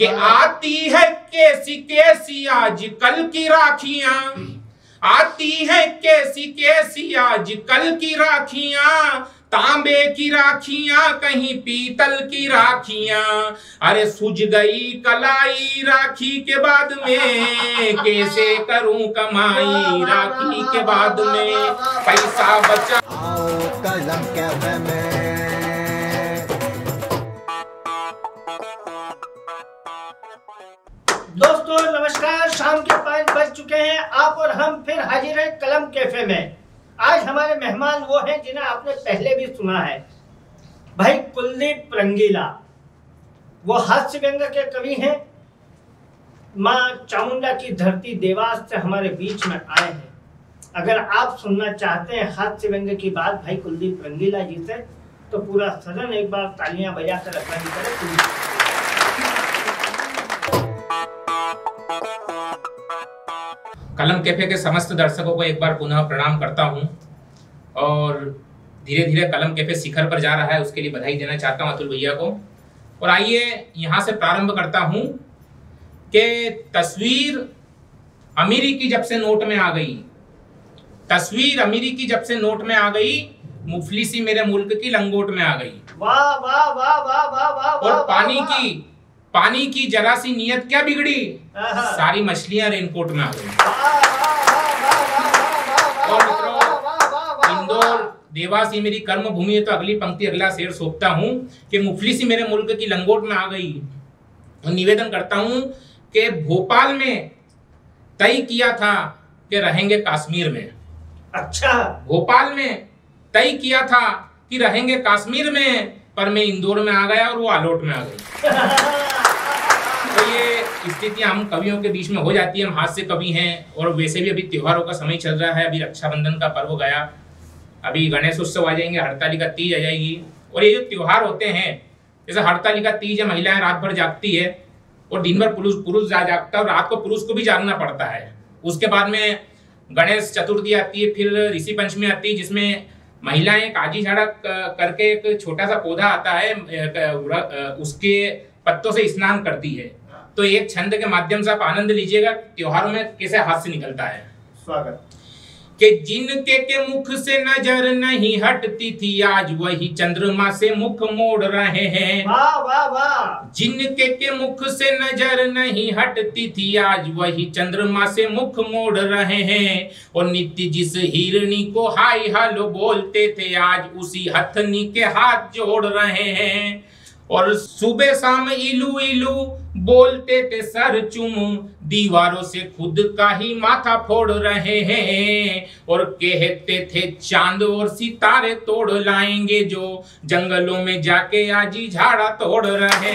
कि आती है कैसी कैसी आजकल की राखियां, आती है कैसी कैसी आजकल की राखियां, तांबे की राखियां कहीं पीतल की राखियां। अरे सुझ गई कलाई राखी के बाद में, कैसे करूं कमाई राखी के बाद में, पैसा बचा। कलम कैफे में दोस्तों नमस्कार। शाम के 5 बज चुके हैं। आप और हम फिर हाजिर हैं कलम कैफे में। आज हमारे मेहमान वो हैं जिन्हें आपने पहले भी सुना है, भाई कुलदीप रंगीला। वो हास्य व्यंग के कवि हैं। माँ चामुंडा की धरती देवास से हमारे बीच में आए हैं। अगर आप सुनना चाहते हैं हास्य व्यंग की बात भाई कुलदीप रंगीला जी से, तो पूरा सदन एक बार तालियां बजाकर अपनी करें। कलम कैफे के समस्त दर्शकों को एक बार पुनः प्रणाम करता हूं और धीरे धीरे कलम कैफे शिखर पर जा रहा है, उसके लिए बधाई देना चाहता हूं अतुल भैया को। और आइए यहां से प्रारंभ करता हूं कि तस्वीर अमीरी की जब से नोट में आ गई, तस्वीर अमीरी की जब से नोट में आ गई, मुफलिसी मेरे मुल्क की लंगोट में आ गई। वाह वाह वाह वाह वाह वाह। और पानी की जरा सी नियत क्या बिगड़ी, सारी मछलियां रेनकोट में आ गई। और मित्रों, इंदौर देवास ही मेरी कर्म भूमि है, तो अगली पंक्ति अगला शेर सौंपता हूं कि मुफलिसी मेरे मुल्क की लंगोट में आ गई। और निवेदन करता हूं कि भोपाल में तय किया था कि रहेंगे कश्मीर में। अच्छा, भोपाल में तय किया था कि रहेंगे कश्मीर में, पर मैं इंदौर में आ गया और वो आलोट में आ गई। तो ये स्थितियां हम कवियों के बीच में हो जाती है। हम हास्य कवि हैं और वैसे भी अभी त्योहारों का समय चल रहा है। अभी रक्षाबंधन का पर्व गया, अभी गणेश उत्सव आ जाएंगे, हड़तालिका तीज आ जाएगी। और ये जो त्योहार होते हैं, जैसे हड़तालिका तीज है, महिलाएं रात भर जागती है और दिन भर पुरुष जागता है, और रात को पुरुष को भी जागना पड़ता है। उसके बाद में गणेश चतुर्थी आती है, फिर ऋषि पंचमी आती है, जिसमें महिलाएं काजी झाड़ा करके एक छोटा सा पौधा आता है, उसके पत्तों से स्नान करती है। तो एक छंद के माध्यम से आप आनंद लीजिएगा त्योहारों में कैसे हास्य निकलता है। स्वागत। कि जिनके के मुख से नजर नहीं हटती थी, आज वही चंद्रमा से मुख मोड़ रहे हैं। वाह वाह वाह। जिनके के मुख से नजर नहीं हटती थी, आज वही चंद्रमा से मुख मोड़ रहे हैं। और नित्य जिस हिरनी को हाय हालो बोलते थे, आज उसी हथनी के हाथ जोड़ रहे हैं। और सुबह शाम इलू इलू बोलते थे सर चुम, दीवारों से खुद का ही माथा फोड़ रहे हैं। और कहते थे चांद और सितारे तोड़ लाएंगे, जो जंगलों में जाके आजी झाड़ा तोड़ रहे हैं,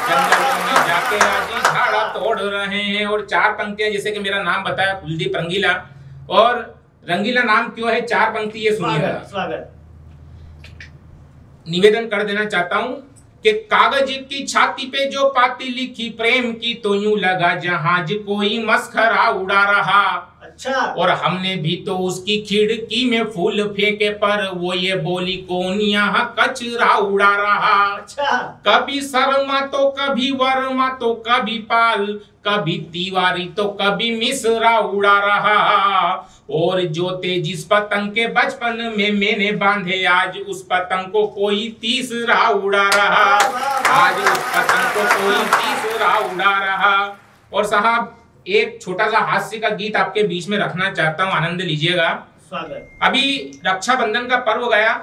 जंगलों में जाके आजी झाड़ा तोड़ रहे हैं। और 4 पंक्तियां, जैसे कि मेरा नाम बताया कुलदीप रंगीला, और रंगीला नाम क्यों है, 4 पंक्ति ये सुनिएगा। स्वागत। निवेदन कर देना चाहता हूं कि कागज की छाती पे जो पाती लिखी प्रेम की, तो यूं लगा जहाज कोई मस्खरा उड़ा रहा। अच्छा। और हमने भी तो उसकी खिड़की में फूल फेंके, पर वो ये बोली कौन यहाँ कचरा उड़ा रहा। अच्छा। कभी शर्मा तो कभी वर्मा तो कभी पाल, कभी तिवारी तो कभी मिश्रा उड़ा रहा। और जोते जिस पतंग के बचपन में मैंने बांधे, आज उस पतंग को कोई तीसरा उड़ा रहा, आज उस पतंग को कोई तीसरा उड़ा रहा। और साहब, एक छोटा सा हास्य का गीत आपके बीच में रखना चाहता हूं, आनंद लीजिएगा। स्वागत। अभी रक्षाबंधन का पर्व गया,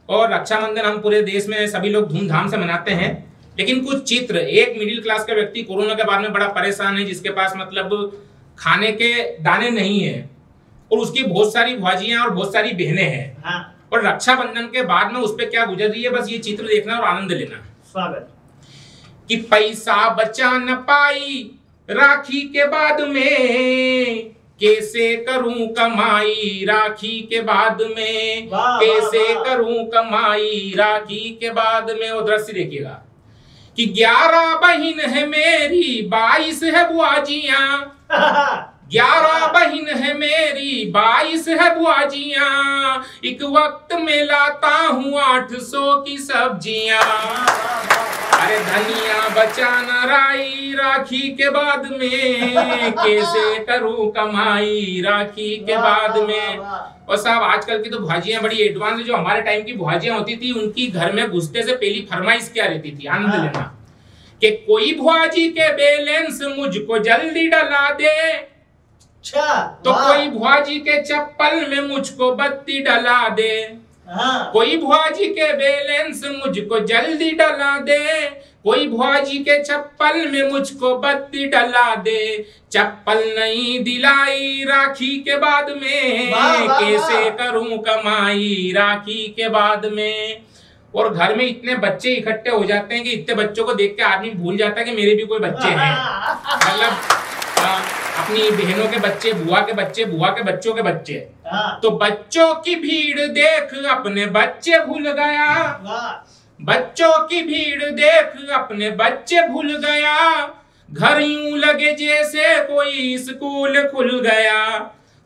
और रक्षाबंधन हम पूरे देश में सभी लोग धूमधाम से मनाते हैं। लेकिन कुछ चित्र, एक मिडिल क्लास का व्यक्ति कोरोना के बाद में बड़ा परेशान है, जिसके पास मतलब खाने के दाने नहीं है, और उसकी बहुत सारी भाजियां और बहुत सारी बहनें हैं। हाँ। और रक्षाबंधन के बाद में उस पर क्या गुजर रही है, बस ये चित्र देखना और आनंद लेना। स्वागत। कि पैसा बचा न पाई राखी के बाद में, कैसे करूं कमाई राखी के बाद में, कैसे करूं कमाई राखी के बाद में। वो दृश्य देखिएगा कि 11 बहन है मेरी, 22 है बुआजियां, 11 बहन है मेरी, 22 है बुआजियां, एक वक्त में लाता हूँ 800 की सब्जियां। अरे धनिया बचाना राई राखी के बाद में, कैसे करूं कमाई राखी के बाद में। और साहब आजकल की तो भाजियां बड़ी एडवांस, जो हमारे टाइम की भाजियां होती थी उनकी घर में घुसते से पहली फरमाइश क्या रहती थी, आनंद लेना, कि कोई भाजी के बैलेंस मुझको जल्दी डला दे, तो कोई भाजी के चप्पल में मुझको बत्ती डला दे, कोई भाजी के बैलेंस मुझको जल्दी डला दे, कोई भाजी के चप्पल में मुझको बत्ती डला दे, चप्पल नहीं दिलाई राखी के बाद में, कैसे करूं कमाई राखी के बाद में। और घर में इतने बच्चे इकट्ठे हो जाते हैं कि इतने बच्चों को देख के आदमी भूल जाता है कि मेरे भी कोई बच्चे हैं, मतलब अपनी बहनों के बच्चे, बुआ के बच्चे, बुआ के बच्चों के बच्चे। तो बच्चों की भीड़ देख अपने बच्चे भूल गया, बच्चों की भीड़ देख अपने बच्चे भूल गया, घर यूं लगे जैसे कोई स्कूल खुल गया,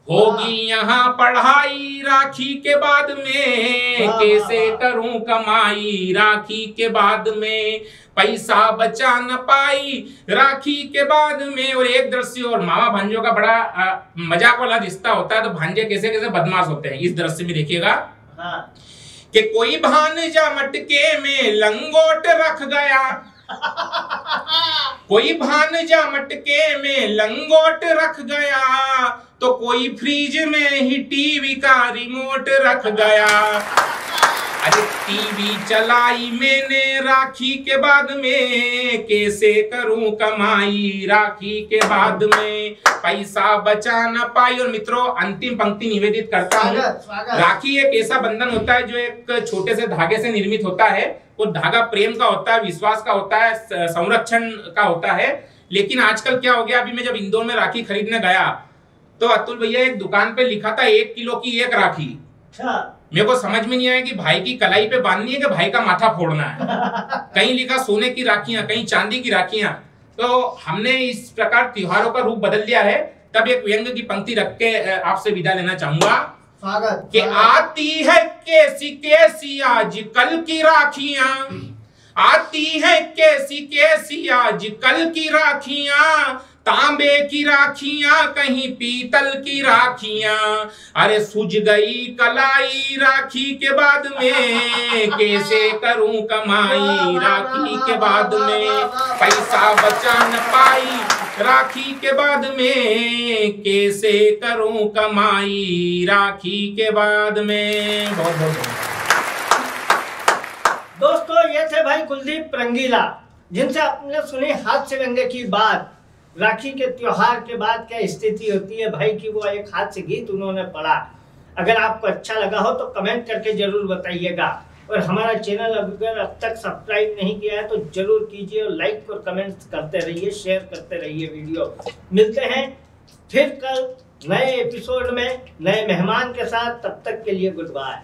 होगी यहाँ पढ़ाई राखी के बाद में, कैसे करूं कमाई राखी के बाद में, पैसा बचा न पाई राखी के बाद में। और एक दृश्य और मामा भांजों का बड़ा मजाक वाला रिश्ता होता है, तो भांजे कैसे कैसे बदमाश होते हैं इस दृश्य में देखिएगा। कि कोई भांजा मटके में लंगोट रख गया, कोई भांजा मटके में लंगोट रख गया, तो कोई फ्रिज में ही टीवी का रिमोट रख गया। अरे टीवी चलाई मैंने राखी के बाद में, कैसे करूं कमाई राखी के बाद में, पैसा बचा न पाई। और मित्रों अंतिम पंक्ति निवेदित करता हूँ, राखी एक ऐसा बंधन होता है जो एक छोटे से धागे से निर्मित होता है। वो धागा प्रेम का होता है, विश्वास का होता है, संरक्षण का होता है। लेकिन आजकल क्या हो गया, अभी मैं जब इंदौर में राखी खरीदने गया तो अतुल भैया एक दुकान पे लिखा था 1 किलो की एक राखी। मेरे को समझ में नहीं आया कि भाई की कलाई पे बांधनी है कि भाई का माथा फोड़ना है। कहीं लिखा सोने की राखियां, कहीं चांदी की राखियां। तो हमने इस प्रकार त्योहारों का रूप बदल दिया है। तब एक व्यंग की पंक्ति रख के आपसे विदा लेना चाहूंगा कि आती है कैसी कैसी आज कल की राखियां, आती है कैसी कैसी आज कल की राखियां, तांबे की राखियां कहीं पीतल की राखियां, अरे सूझ गई कलाई राखी के बाद में, कैसे करूं कमाई राखी के बाद में, पैसा बचा न पाई राखी के बाद में, कैसे करूं कमाई राखी के बाद में। बहुत बहुत दोस्तों, ये थे भाई कुलदीप रंगीला, जिनसे आपने सुनी हास्य व्यंग्य की बात। राखी के त्योहार के बाद क्या स्थिति होती है भाई की, वो एक हास्य गीत उन्होंने पढ़ा। अगर आपको अच्छा लगा हो तो कमेंट करके जरूर बताइएगा। और हमारा चैनल अगर अब तक सब्सक्राइब नहीं किया है तो जरूर कीजिए, और लाइक और कमेंट करते रहिए, शेयर करते रहिए वीडियो। मिलते हैं फिर कल नए एपिसोड में नए मेहमान के साथ, तब तक के लिए गुड बाय।